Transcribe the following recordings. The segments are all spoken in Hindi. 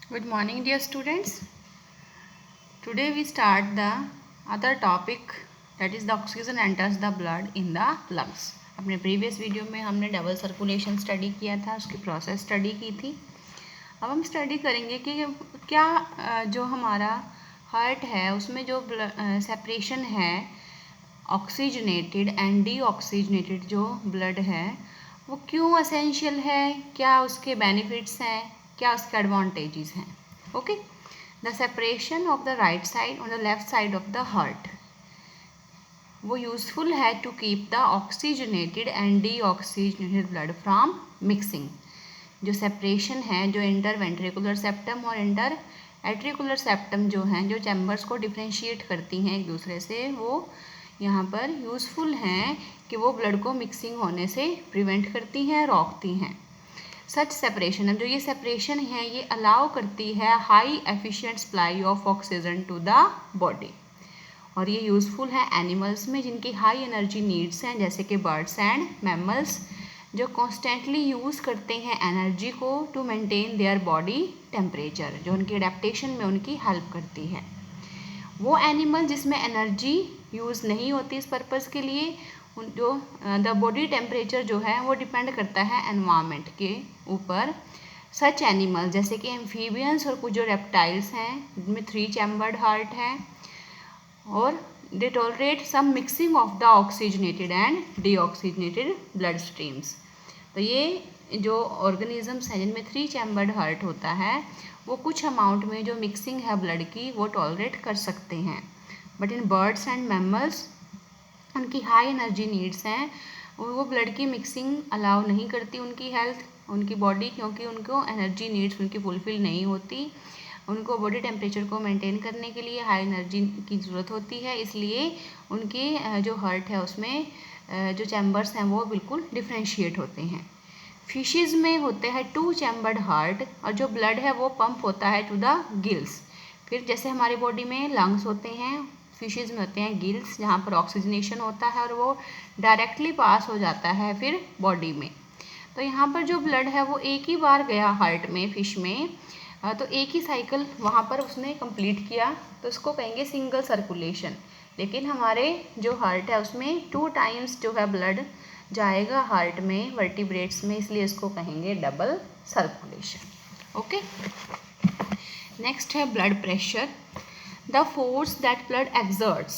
Good morning, dear students. Today we start the other topic, that is the oxygen enters the blood in the lungs. अपने प्रीवियस वीडियो में हमने डबल सर्कुलेशन स्टडी किया था, उसकी प्रोसेस स्टडी की थी। अब हम स्टडी करेंगे कि क्या जो हमारा हार्ट है उसमें जो सेपरेशन है ऑक्सीजनेटेड एंड डीऑक्सीजनेटेड जो ब्लड है वो क्यों एसेंशियल है, क्या उसके बेनिफिट्स हैं, क्या उसके एडवांटेजेस हैं। Okay, the separation of the right side और the left side of the heart वो यूजफुल है to keep the oxygenated and deoxygenated blood from mixing. जो सेपरेशन है, जो इंटर वेंट्रिकुलर सेप्टम और इंटर एट्रिकुलर सेप्टम जो हैं, जो चैम्बर्स को डिफ्रेंशिएट करती हैं एक दूसरे से, वो यहाँ पर यूज़फुल हैं कि वो ब्लड को मिक्सिंग होने से प्रिवेंट करती हैं, रोकती हैं। सच सेपरेशन, अब जो ये सेपरेशन है ये अलाउ करती है high efficient supply of oxygen to the body, और ये यूज़फुल है एनिमल्स में जिनकी हाई एनर्जी नीड्स हैं, जैसे कि बर्ड्स एंड मैमल्स जो कॉन्स्टेंटली यूज़ करते हैं एनर्जी को to maintain their body temperature, जो उनकी अडेप्टेशन में उनकी हेल्प करती है। वो एनिमल जिसमें एनर्जी यूज़ नहीं होती इस पर्पज़ के लिए, जो द बॉडी टेम्परेचर जो है वो डिपेंड करता है एनवायरनमेंट के ऊपर। सच एनिमल जैसे कि एम्फीबियंस और कुछ जो रेप्टाइल्स हैं जिनमें 3 चैम्बर्ड हार्ट है, और they tolerate some mixing of the oxygenated and deoxygenated blood streams. तो ये जो ऑर्गेनिजम्स हैं जिनमें 3 चैम्बर्ड हार्ट होता है वो कुछ अमाउंट में जो मिक्सिंग है ब्लड की वो टॉलरेट कर सकते हैं। But in birds and mammals उनकी हाई एनर्जी नीड्स हैं, वो ब्लड की मिक्सिंग अलाउ नहीं करती उनकी हेल्थ, उनकी बॉडी, क्योंकि उनको एनर्जी नीड्स उनकी फुलफिल नहीं होती। उनको बॉडी टेम्परेचर को मेंटेन करने के लिए हाई एनर्जी की ज़रूरत होती है, इसलिए उनके जो हार्ट है उसमें जो चैम्बर्स हैं वो बिल्कुल डिफ्रेंशिएट होते हैं। फिशेज़ में होते हैं 2 चैम्बर्ड हार्ट, और जो ब्लड है वो पंप होता है टू द गिल्स। फिर जैसे हमारी बॉडी में लंग्स होते हैं, फिशेज़ में होते हैं गिल्स, जहाँ पर ऑक्सीजनेशन होता है और वो डायरेक्टली पास हो जाता है फिर बॉडी में। तो यहाँ पर जो ब्लड है वो एक ही बार गया हार्ट में, फिश में, तो एक ही साइकिल वहाँ पर उसने कंप्लीट किया, तो उसको कहेंगे सिंगल सर्कुलेशन। लेकिन हमारे जो हार्ट है उसमें 2 टाइम्स जो है ब्लड जाएगा हार्ट में वर्टिब्रेट्स में, इसलिए इसको कहेंगे डबल सर्कुलेशन। ओके, नेक्स्ट है blood pressure. The force that blood exerts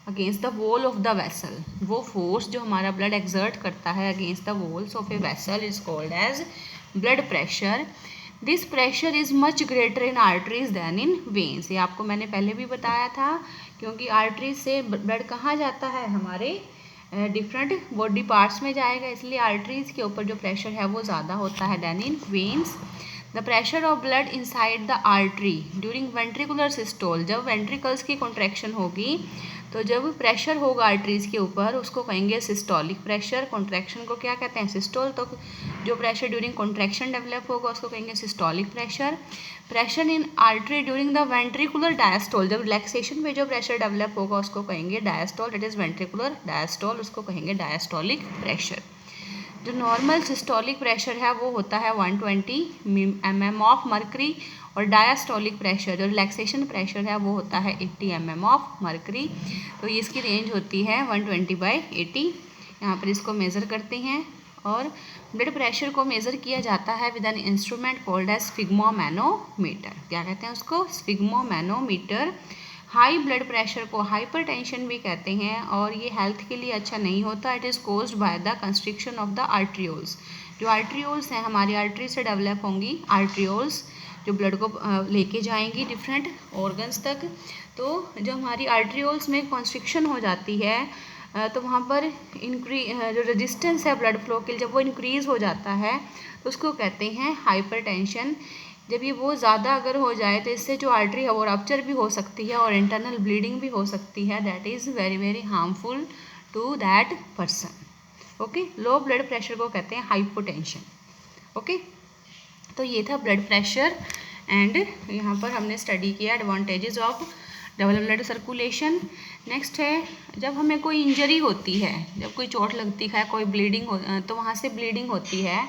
against the wall of the vessel, वो फोर्स जो हमारा ब्लड एक्सर्ट करता है against the walls of a vessel is called as blood pressure. This pressure is much greater in arteries than in veins. ये आपको मैंने पहले भी बताया था, क्योंकि आर्टरीज से ब्लड कहाँ जाता है, हमारे डिफरेंट बॉडी पार्ट्स में जाएगा, इसलिए आर्टरीज के ऊपर जो प्रेशर है वो ज़्यादा होता है than in veins. The pressure of blood inside the artery during ventricular systole, जब वेंट्रिकल्स की कॉन्ट्रैक्शन होगी तो जब प्रेशर होगा आर्टरीज के ऊपर उसको कहेंगे सिस्टोलिक प्रेशर। कॉन्ट्रैक्शन को क्या कहते हैं, सिस्टोल। तो जो प्रेशर ड्यूरिंग कॉन्ट्रैक्शन डेवलप होगा उसको कहेंगे systolic pressure. Pressure in artery during the ventricular diastole, जब रिलैक्सेशन में जो प्रेशर डेवलप होगा उसको कहेंगे diastole, that is ventricular diastole, उसको कहेंगे डायस्टोलिक प्रेशर। जो नॉर्मल सिस्टोलिक प्रेशर है वो होता है 120 mm ऑफ मर्करी, और डायस्टोलिक प्रेशर जो रिलैक्सेशन प्रेशर है वो होता है 80 mm ऑफ मर्करी। तो ये इसकी रेंज होती है 120/80। यहाँ पर इसको मेज़र करते हैं, और ब्लड प्रेशर को मेज़र किया जाता है with an instrument called as sphygmomanometer. क्या कहते हैं उसको, स्फिग्मोमैनोमीटर। हाई ब्लड प्रेशर को हाइपरटेंशन भी कहते हैं, और ये हेल्थ के लिए अच्छा नहीं होता। It is caused by the constriction of the arterioles. जो आर्ट्रियोल्स हैं हमारी आर्टरी से डेवलप होंगी आर्ट्रियोल्स, जो ब्लड को लेके जाएंगी डिफरेंट ऑर्गन्स तक। तो जो हमारी आर्ट्रियोल्स में कॉन्स्ट्रिक्शन हो जाती है तो वहाँ पर जो रेजिस्टेंस है ब्लड फ्लो के लिए, जब वो इंक्रीज़ हो जाता है तो उसको कहते हैं हाइपरटेंशन। जब ये बहुत ज़्यादा अगर हो जाए तो इससे जो आर्टरी है वो रप्चर भी हो सकती है और इंटरनल ब्लीडिंग भी हो सकती है, that is very very harmful to that person. Okay, low blood pressure को कहते हैं हाइपोटेंशन। ओके, तो ये था ब्लड प्रेशर, एंड यहाँ पर हमने स्टडी किया advantages of double blood circulation. Next है, जब हमें कोई इंजरी होती है, जब कोई चोट लगती है, कोई ब्लीडिंग हो, तो वहाँ से ब्लीडिंग होती है,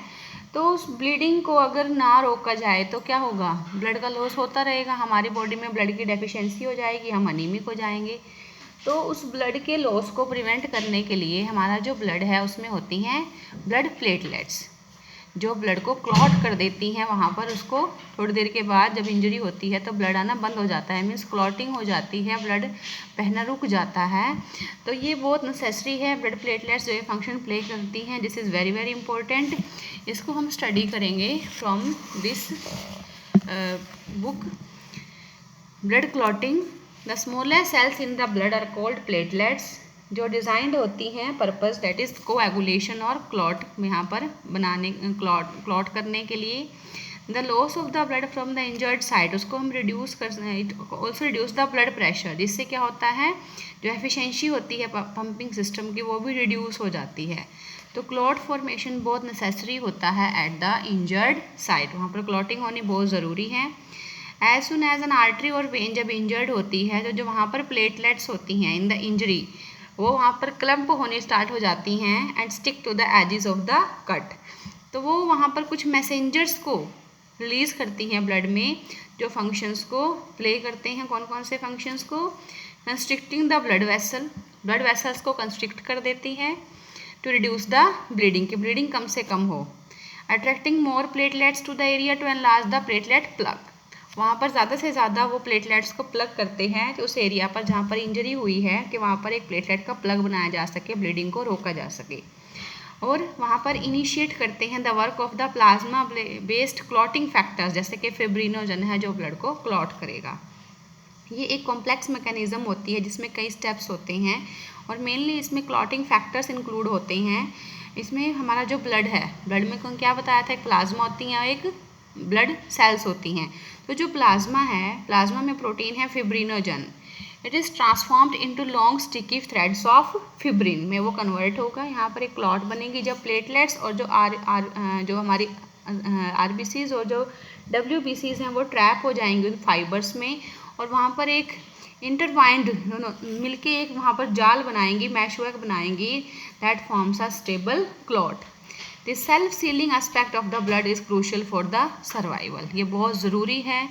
तो उस ब्लीडिंग को अगर ना रोका जाए तो क्या होगा, ब्लड का लॉस होता रहेगा, हमारी बॉडी में ब्लड की डेफिशिएंसी हो जाएगी, हम अनीमिक हो जाएंगे। तो उस ब्लड के लॉस को प्रिवेंट करने के लिए हमारा जो ब्लड है उसमें होती हैं ब्लड प्लेटलेट्स, जो ब्लड को क्लॉट कर देती हैं। वहाँ पर उसको थोड़ी देर के बाद जब इंजरी होती है तो ब्लड आना बंद हो जाता है, मीन्स क्लॉटिंग हो जाती है, ब्लड बहना रुक जाता है। तो ये बहुत नेसेसरी है, ब्लड प्लेटलेट्स जो ये फंक्शन प्ले करती हैं। This is very very important. इसको हम स्टडी करेंगे from this book blood clotting. The smallest cells in the blood are called platelets, जो डिज़ाइंड होती हैं पर्पस दैट इज़ कोएगुलेशन और क्लॉट यहाँ पर बनाने क्लॉट करने के लिए। The loss of the blood from the injured side, उसको हम रिड्यूस कर, it also reduce the blood pressure, जिससे क्या होता है जो एफिशिएंसी होती है पंपिंग सिस्टम की वो भी रिड्यूस हो जाती है। तो क्लॉट फॉर्मेशन बहुत नेसेसरी होता है एट द इंजर्ड साइड, वहाँ पर क्लॉटिंग होनी बहुत ज़रूरी है। As soon as an artery और वेन जब इंजर्ड होती है तो जो वहाँ पर प्लेटलेट्स होती हैं इन द इंजरी, वो वहाँ पर क्लम्प होने स्टार्ट हो जाती हैं and stick to the edges of the cut. तो वो वहाँ पर कुछ मैसेंजर्स को रिलीज़ करती हैं ब्लड में, जो फंक्शंस को प्ले करते हैं। कौन कौन से फंक्शंस को, constricting the blood vessel, blood vessels को कंस्ट्रिक्ट कर देती है टू रिड्यूस द ब्लीडिंग, की ब्लीडिंग कम से कम हो। Attracting more platelets to the area to enlarge the platelet plug, वहाँ पर ज़्यादा से ज़्यादा वो प्लेटलेट्स को प्लग करते हैं तो उस एरिया पर जहाँ पर इंजरी हुई है कि वहाँ पर एक प्लेटलेट का प्लग बनाया जा सके, ब्लीडिंग को रोका जा सके। और वहाँ पर इनिशिएट करते हैं the work of the plasma based clotting factors, जैसे कि फिब्रिनोजन है जो ब्लड को क्लॉट करेगा। ये एक कॉम्प्लेक्स मैकेनिज्म होती है जिसमें कई स्टेप्स होते हैं और मेनली इसमें क्लॉटिंग फैक्टर्स इंक्लूड होते हैं। इसमें हमारा जो ब्लड है, ब्लड में क्या बताया था, एक प्लाज्मा होती है, एक ब्लड सेल्स होती हैं। तो जो प्लाज्मा है, प्लाज्मा में प्रोटीन है fibrinogen, it is transformed into long sticky threads of fibrin में वो कन्वर्ट होगा, यहाँ पर एक क्लॉट बनेगी जब प्लेटलेट्स और जो हमारी आरबीसीज और जो डब्ल्यूबीसीज हैं वो ट्रैप हो जाएंगे फाइबर्स में, और वहाँ पर एक इंटरवाइंड मिलके एक वहाँ पर जाल बनाएंगी, मैशवर्क बनाएंगी, that forms a stable clot. The self ceiling aspect of the blood is crucial for the survival, ये बहुत ज़रूरी है,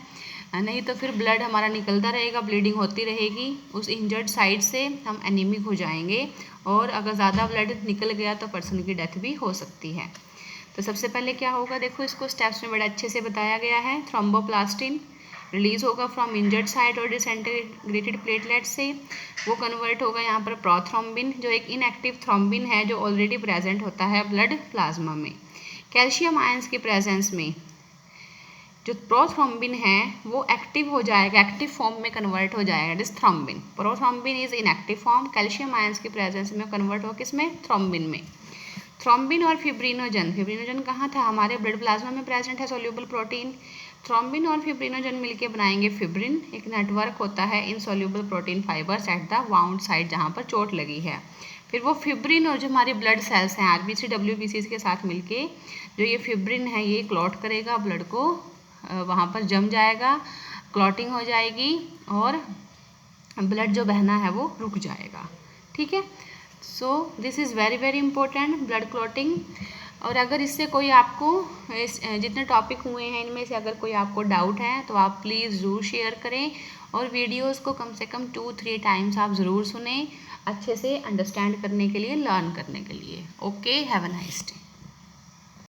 नहीं तो फिर ब्लड हमारा निकलता रहेगा, ब्लीडिंग होती रहेगी, उस इंजर्ड साइड से हम एनीमिक हो जाएंगे और अगर ज़्यादा ब्लड निकल गया तो पर्सन की डेथ भी हो सकती है। तो सबसे पहले क्या होगा, देखो इसको स्टेप्स में बड़ा अच्छे से बताया गया है। थ्रोम्बोप्लास्टिन रिलीज होगा फ्रॉम इंजर्ड साइड और डिसइंटीग्रेटेड प्लेटलेट से, वो कन्वर्ट होगा यहाँ पर प्रोथ्रोम्बिन, जो एक इनएक्टिव थ्रोम्बिन है जो ऑलरेडी प्रेजेंट होता है ब्लड प्लाज्मा में। कैल्शियम आयंस की प्रेजेंस में जो प्रोथ्रोम्बिन है वो एक्टिव हो जाएगा, एक्टिव फॉर्म में कन्वर्ट हो जाएगा, this thrombin. Prothrombin is inactive form, calcium ions की प्रेजेंस में कन्वर्ट हो किसमें, थ्रोम्बिन में। थ्रोम्बिन और फिब्रिनोजन, फिब्रिनोजन कहाँ था, हमारे ब्लड प्लाज्मा में प्रेजेंट है, सोल्यूबल प्रोटीन। थ्रोम्बिन और फिब्रिनोजन मिलके बनाएंगे फिब्रिन, एक नेटवर्क होता है insoluble protein fibres at the wound side जहाँ पर चोट लगी है। फिर वो फिब्रिन और जो हमारे ब्लड सेल्स हैं आरबीसी डब्ल्यूबीसी के साथ मिलके जो ये फिब्रिन है ये क्लॉट करेगा, ब्लड को वहाँ पर जम जाएगा, क्लॉटिंग हो जाएगी और ब्लड जो बहना है वो रुक जाएगा। ठीक है, so this is very very important blood clotting. और अगर इससे कोई आपको जितने टॉपिक हुए हैं इनमें से अगर कोई आपको डाउट है तो आप प्लीज़ ज़रूर शेयर करें और वीडियोस को कम से कम 2-3 टाइम्स आप ज़रूर सुनें, अच्छे से अंडरस्टैंड करने के लिए, लर्न करने के लिए। Okay, have a nice day.